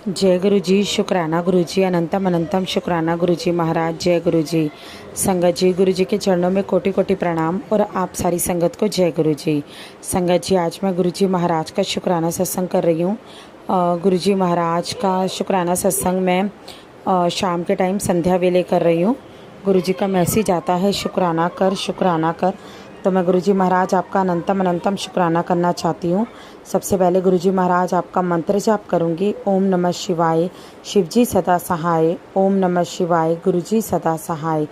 जय गुरु जी, शुक्राना गुरु जी, अनंतम अनंतम शुक्राना गुरु जी महाराज। जय गुरु जी। संगत जी, गुरु जी के चरणों में कोटि कोटि प्रणाम और आप सारी संगत को जय गुरु जी। संगत जी, आज मैं गुरु जी महाराज का शुक्राना सत्संग कर रही हूँ। गुरु जी महाराज का शुक्राना सत्संग मैं शाम के टाइम संध्या वेले कर रही हूँ। गुरु जी का मैसेज आता है, शुक्राना कर, शुक्राना कर। तो मैं गुरुजी महाराज आपका अनंतम अनंतम शुक्राना करना चाहती हूँ। सबसे पहले गुरुजी महाराज आपका मंत्र जाप करूँगी। ओम नमः शिवाय, शिवजी सदा सहाय। ओम नमः शिवाय, गुरुजी सदा सहाय।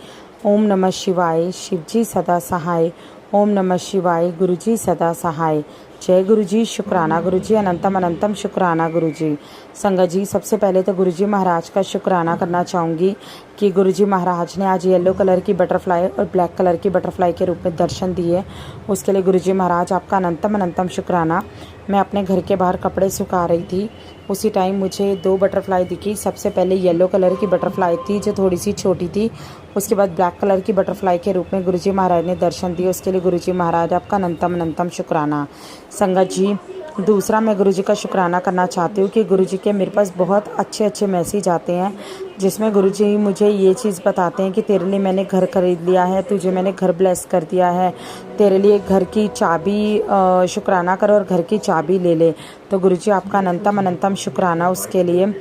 ओम नमः शिवाय, शिवजी सदा सहाय। ओम नमः शिवाय, गुरुजी सदा सहाय। जय गुरु जी, शुक्राना गुरु जी, अनंतम अनंतम शुक्राना गुरु जी। संगत जी, सबसे पहले तो गुरु जी महाराज का शुक्राना करना चाहूँगी कि गुरु जी महाराज ने आज येलो कलर की बटरफ्लाई और ब्लैक कलर की बटरफ्लाई के रूप में दर्शन दिए। उसके लिए गुरु जी महाराज आपका अनंतम अनंतम शुक्राना। मैं अपने घर के बाहर कपड़े सुखा रही थी, उसी टाइम मुझे दो बटरफ्लाई दिखी। सबसे पहले येलो कलर की बटरफ्लाई थी जो थोड़ी सी छोटी थी। उसके बाद ब्लैक कलर की बटरफ्लाई के रूप में गुरु जी महाराज ने दर्शन दिए। उसके लिए गुरु जी महाराज आपका अनंतम अनंतम शुक्राना। संगत जी, दूसरा मैं गुरु जी का शुक्राना करना चाहती हूँ कि गुरु जी के मेरे पास बहुत अच्छे अच्छे मैसेज आते हैं जिसमें गुरु जी मुझे ये चीज़ बताते हैं कि तेरे लिए मैंने घर खरीद लिया है, तुझे मैंने घर ब्लेस कर दिया है, तेरे लिए घर की चाबी शुक्राना कर और घर की चाबी ले ले। तो गुरु जी आपका अनंतम अनंतम शुक्राना उसके लिए।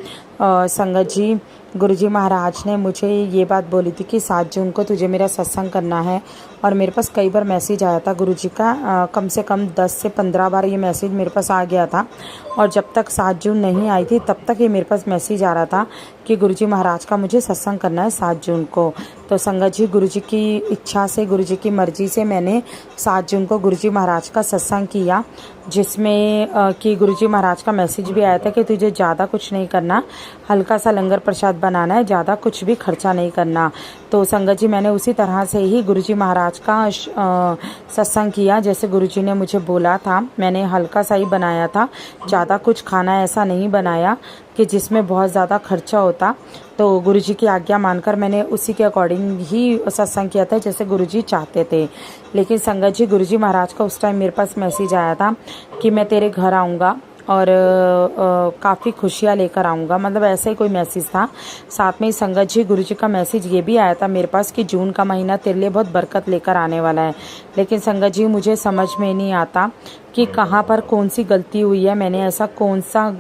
संगत जी, गुरु जी महाराज ने मुझे ये बात बोली थी कि 7 जून को तुझे मेरा सत्संग करना है और मेरे पास कई बार मैसेज आया था गुरु जी का। कम से कम 10 से 15 बार ये मैसेज मेरे पास आ गया था और जब तक 7 जून नहीं आई थी तब तक ये मेरे पास मैसेज आ रहा था कि गुरु जी महाराज का मुझे सत्संग करना है 7 जून को। तो संगत जी, गुरु जी की इच्छा से, गुरु जी की मर्जी से मैंने 7 जून को गुरु जी महाराज का सत्संग किया, जिसमें कि गुरु जी महाराज का मैसेज भी आया था कि तुझे ज़्यादा कुछ नहीं करना, हल्का सा लंगर प्रसाद बनाना है, ज़्यादा कुछ भी खर्चा नहीं करना। तो संगत जी, मैंने उसी तरह से ही गुरु जी महाराज का सत्संग किया जैसे गुरु जी ने मुझे बोला था। मैंने हल्का सा ही बनाया था, ज़्यादा कुछ खाना ऐसा नहीं बनाया कि जिसमें बहुत ज़्यादा खर्चा होता। तो गुरु जी की आज्ञा मानकर मैंने उसी के अकॉर्डिंग ही सत्संग किया था जैसे गुरु जी चाहते थे। लेकिन संगत जी, गुरु जी महाराज का उस टाइम मेरे पास मैसेज आया था कि मैं तेरे घर आऊँगा और काफ़ी खुशियाँ लेकर आऊँगा, मतलब ऐसा ही कोई मैसेज था। साथ में ही संगत जी, गुरु जी का मैसेज ये भी आया था मेरे पास कि जून का महीना तेरे लिए बहुत बरकत लेकर आने वाला है। लेकिन संगत जी, मुझे समझ में नहीं आता कि कहाँ पर कौन सी गलती हुई है, मैंने ऐसा कौन सा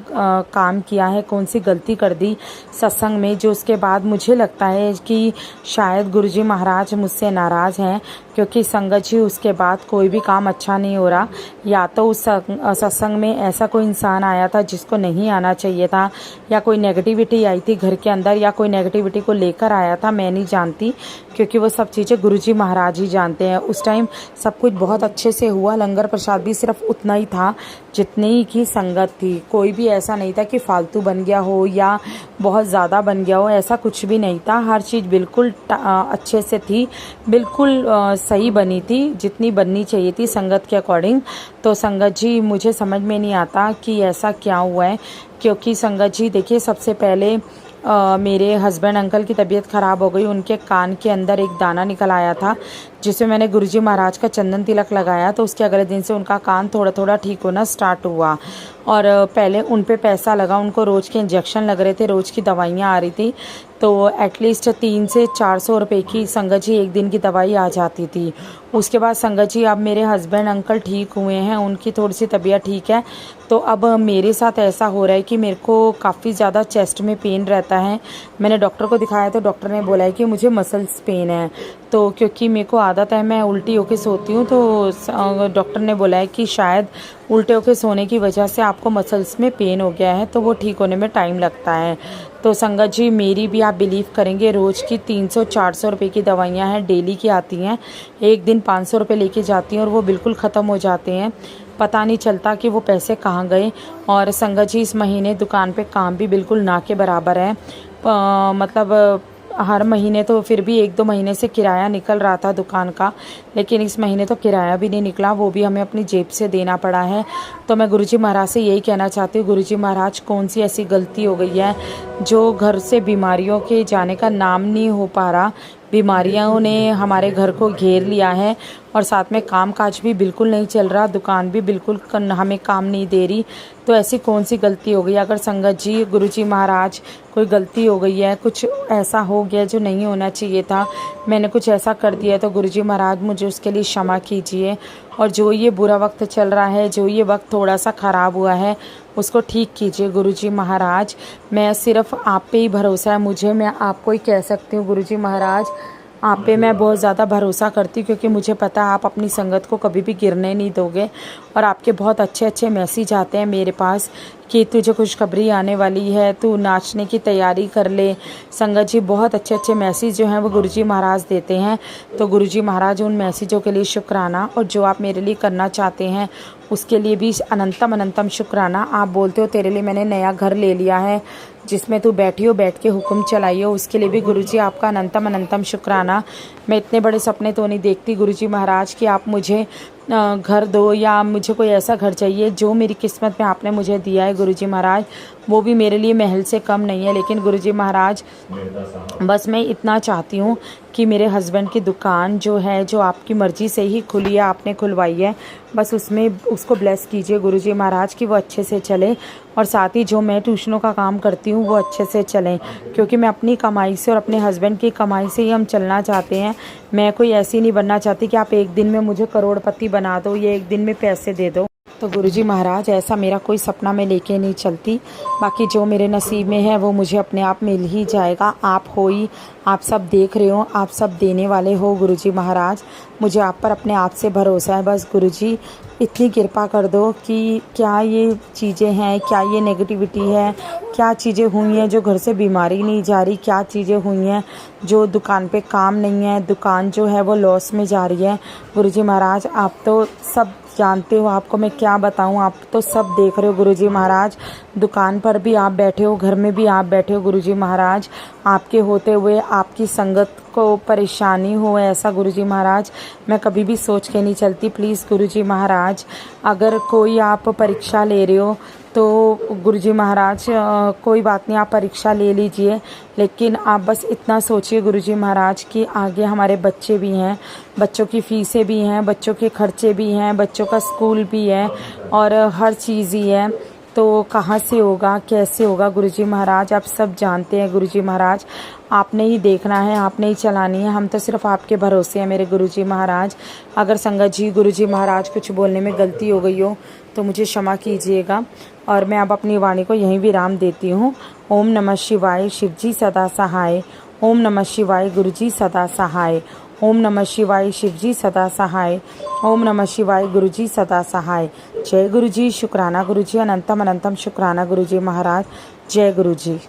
काम किया है, कौन सी गलती कर दी सत्संग में जो उसके बाद मुझे लगता है कि शायद गुरु जी महाराज मुझसे नाराज़ हैं। क्योंकि संगत जी, उसके बाद कोई भी काम अच्छा नहीं हो रहा। या तो उस सत्संग में ऐसा कोई इंसान आया था जिसको नहीं आना चाहिए था, या कोई नेगेटिविटी आई थी घर के अंदर, या कोई नेगेटिविटी को लेकर आया था, मैं नहीं जानती, क्योंकि वो सब चीज़ें गुरु जी महाराज ही जानते हैं। उस टाइम सब कुछ बहुत अच्छे से हुआ, लंगर प्रसाद भी सिर्फ उतना ही था जितनी की संगत थी। कोई भी ऐसा नहीं था कि फालतू बन गया हो या बहुत ज़्यादा बन गया हो, ऐसा कुछ भी नहीं था। हर चीज़ बिल्कुल अच्छे से थी, बिल्कुल सही बनी थी, जितनी बननी चाहिए थी संगत के अकॉर्डिंग। तो संगत जी, मुझे समझ में नहीं आता कि ऐसा क्या हुआ है। क्योंकि संगत जी देखिए, सबसे पहले मेरे हस्बैंड अंकल की तबीयत ख़राब हो गई। उनके कान के अंदर एक दाना निकल आया था जिसमें मैंने गुरुजी महाराज का चंदन तिलक लगाया, तो उसके अगले दिन से उनका कान थोड़ा थोड़ा ठीक होना स्टार्ट हुआ। और पहले उन पे पैसा लगा, उनको रोज़ के इंजेक्शन लग रहे थे, रोज़ की दवाइयाँ आ रही थी, तो एटलीस्ट 300 से 400 रुपये की संगत जी एक दिन की दवाई आ जाती थी। उसके बाद संगत जी, अब मेरे हस्बैंड अंकल ठीक हुए हैं, उनकी थोड़ी सी तबीयत ठीक है, तो अब मेरे साथ ऐसा हो रहा है कि मेरे को काफ़ी ज़्यादा चेस्ट में पेन रहता है। मैंने डॉक्टर को दिखाया तो डॉक्टर ने बोला है कि मुझे मसल्स पेन है। तो क्योंकि मेरे को आदत है, मैं उल्टी होके सोती हूँ, तो डॉक्टर ने बोला है कि शायद उल्टे होके सोने की वजह से आपको मसल्स में पेन हो गया है, तो वो ठीक होने में टाइम लगता है। तो संगत जी, मेरी भी आप बिलीव करेंगे, रोज़ की 300-400 रुपये की दवाइयाँ हैं, डेली की आती हैं। एक दिन 500 रुपये लेके जाती हैं और वो बिल्कुल ख़त्म हो जाते हैं, पता नहीं चलता कि वो पैसे कहाँ गए। और संगत जी, इस महीने दुकान पे काम भी बिल्कुल ना के बराबर है। मतलब हर महीने तो फिर भी 1-2 महीने से किराया निकल रहा था दुकान का, लेकिन इस महीने तो किराया भी नहीं निकला, वो भी हमें अपनी जेब से देना पड़ा है। तो मैं गुरुजी महाराज से यही कहना चाहती हूँ, गुरुजी महाराज, कौन सी ऐसी गलती हो गई है जो घर से बीमारियों के जाने का नाम नहीं हो पा रहा। बीमारियों ने हमारे घर को घेर लिया है और साथ में काम काज भी बिल्कुल नहीं चल रहा, दुकान भी बिल्कुल हमें काम नहीं दे रही। तो ऐसी कौन सी गलती हो गई? अगर संगत जी, गुरुजी महाराज कोई गलती हो गई है, कुछ ऐसा हो गया जो नहीं होना चाहिए था, मैंने कुछ ऐसा कर दिया, तो गुरुजी महाराज मुझे उसके लिए क्षमा कीजिए। और जो ये बुरा वक्त चल रहा है, जो ये वक्त थोड़ा सा ख़राब हुआ है, उसको ठीक कीजिए गुरुजी महाराज। मैं सिर्फ आप पे ही भरोसा है मुझे, मैं आपको ही कह सकती हूँ गुरुजी महाराज, आप पे मैं बहुत ज़्यादा भरोसा करती हूँ, क्योंकि मुझे पता है आप अपनी संगत को कभी भी गिरने नहीं दोगे। और आपके बहुत अच्छे अच्छे मैसेज आते हैं मेरे पास कि तुझे खुशखबरी आने वाली है, तू नाचने की तैयारी कर ले। संगत जी बहुत अच्छे अच्छे मैसेज जो हैं वो गुरुजी महाराज देते हैं। तो गुरुजी महाराज उन मैसेजों के लिए शुक्राना, और जो आप मेरे लिए करना चाहते हैं उसके लिए भी अनंतम अनंतम शुक्राना। आप बोलते हो तेरे लिए मैंने नया घर ले लिया है जिसमें तू बैठी हो, बैठ के हुक्म चलाइयो, उसके लिए भी गुरुजी आपका अनंतम अनंतम शुक्राना। मैं इतने बड़े सपने तो नहीं देखती गुरुजी महाराज कि आप मुझे घर दो, या मुझे कोई ऐसा घर चाहिए जो मेरी किस्मत में आपने मुझे दिया है गुरुजी महाराज, वो भी मेरे लिए महल से कम नहीं है। लेकिन गुरुजी महाराज बस मैं इतना चाहती हूँ कि मेरे हस्बैंड की दुकान जो है, जो आपकी मर्ज़ी से ही खुली है, आपने खुलवाई है, बस उसमें उसको ब्लेस कीजिए गुरुजी महाराज कि वो अच्छे से चले। और साथ ही जो मैं ट्यूशनों का काम करती हूँ वो अच्छे से चलें, क्योंकि मैं अपनी कमाई से और अपने हस्बैंड की कमाई से ही हम चलना चाहते हैं। मैं कोई ऐसी नहीं बनना चाहती कि आप एक दिन में मुझे करोड़पति बना दो, या एक दिन में पैसे दे दो। तो गुरुजी महाराज ऐसा मेरा कोई सपना मैं लेके नहीं चलती। बाकी जो मेरे नसीब में है वो मुझे अपने आप मिल ही जाएगा। आप हो ही, आप सब देख रहे हो, आप सब देने वाले हो गुरुजी महाराज। मुझे आप पर अपने आप से भरोसा है। बस गुरुजी इतनी कृपा कर दो कि क्या ये चीज़ें हैं, क्या ये नेगेटिविटी है, क्या चीज़ें हुई हैं जो घर से बीमारी नहीं जा रही, क्या चीज़ें हुई हैं जो दुकान पे काम नहीं है, दुकान जो है वो लॉस में जा रही है। गुरुजी महाराज आप तो सब जानते हो, आपको मैं क्या बताऊं, आप तो सब देख रहे हो गुरुजी महाराज। दुकान पर भी आप बैठे हो, घर में भी आप बैठे हो गुरुजी महाराज। आपके होते हुए आपकी संगत को परेशानी हो, ऐसा गुरुजी महाराज मैं कभी भी सोच के नहीं चलती। प्लीज़ गुरुजी महाराज, अगर कोई आप परीक्षा ले रहे हो तो गुरुजी महाराज कोई बात नहीं, आप परीक्षा ले लीजिए, लेकिन आप बस इतना सोचिए गुरुजी महाराज कि आगे हमारे बच्चे भी हैं, बच्चों की फ़ीसें भी हैं, बच्चों के खर्चे भी हैं, बच्चों का स्कूल भी है, और हर चीज़ ही है। तो कहाँ से होगा, कैसे होगा गुरुजी महाराज, आप सब जानते हैं गुरुजी महाराज। आपने ही देखना है, आपने ही चलानी है, हम तो सिर्फ आपके भरोसे हैं मेरे गुरुजी महाराज। अगर संगत जी गुरुजी महाराज कुछ बोलने में गलती हो गई हो तो मुझे क्षमा कीजिएगा। और मैं अब अपनी वाणी को यहीं विराम देती हूँ। ओम नमः शिवाय, शिवजी सदा सहाय। ओम नमः शिवाय, गुरुजी सदा सहाय। ओम नमः शिवाय, शिवजी सदा सहाय। ओम नमः शिवाय, गुरुजी सदा सहाय। जय गुरुजी, शुक्राना गुरुजी, अनंतम अनंतम शुक्राना गुरुजी महाराज। जय गुरुजी।